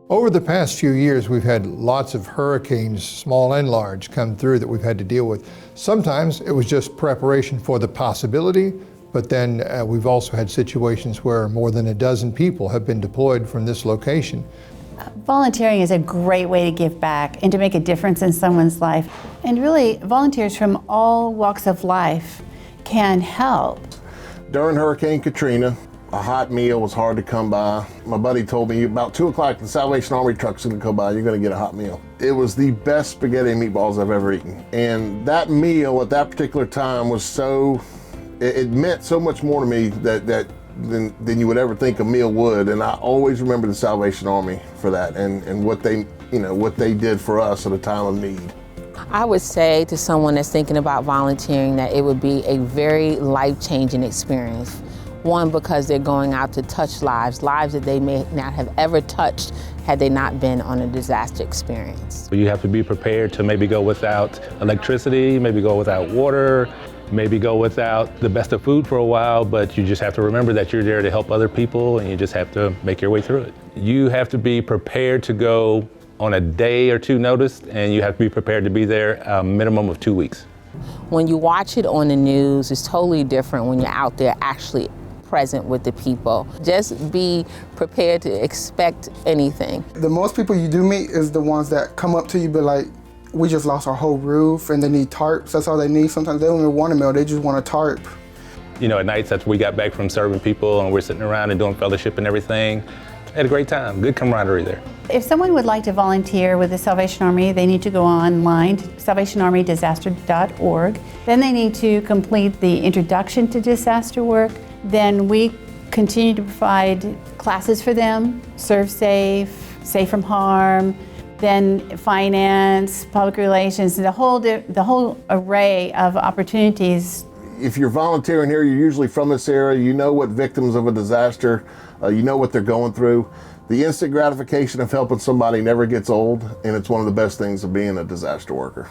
Over the past few years, we've had lots of hurricanes, small and large, come through that we've had to deal with. Sometimes it was just preparation for the possibility, but then we've also had situations where more than a dozen people have been deployed from this location. Volunteering is a great way to give back and to make a difference in someone's life. And really, volunteers from all walks of life can help. During Hurricane Katrina, a hot meal was hard to come by. My buddy told me about 2 o'clock the Salvation Army truck's gonna come by, you're gonna get a hot meal. It was the best spaghetti and meatballs I've ever eaten. And that meal at that particular time was it meant so much more to me than you would ever think a meal would. And I always remember the Salvation Army for that and what they did for us at a time of need. I would say to someone that's thinking about volunteering that it would be a very life-changing experience. One, because they're going out to touch lives that they may not have ever touched had they not been on a disaster experience. You have to be prepared to maybe go without electricity, maybe go without water, maybe go without the best of food for a while, but you just have to remember that you're there to help other people and you just have to make your way through it. You have to be prepared to go on a day or two notice, and you have to be prepared to be there a minimum of 2 weeks. When you watch it on the news, it's totally different when you're out there actually present with the people. Just be prepared to expect anything. The most people you do meet is the ones that come up to you, but like, we just lost our whole roof and they need tarps. That's all they need. Sometimes they don't even want a meal, they just want a tarp. You know, at nights after we got back from serving people and we're sitting around and doing fellowship and everything, had a great time, good camaraderie there. If someone would like to volunteer with the Salvation Army, they need to go online to salvationarmydisaster.org. Then they need to complete the Introduction to Disaster Work. Then we continue to provide classes for them, Serve Safe, Safe from Harm, then finance, public relations, the whole array of opportunities. If you're volunteering here, you're usually from this area, you know what victims of a disaster, you know what they're going through. The instant gratification of helping somebody never gets old, and it's one of the best things of being a disaster worker.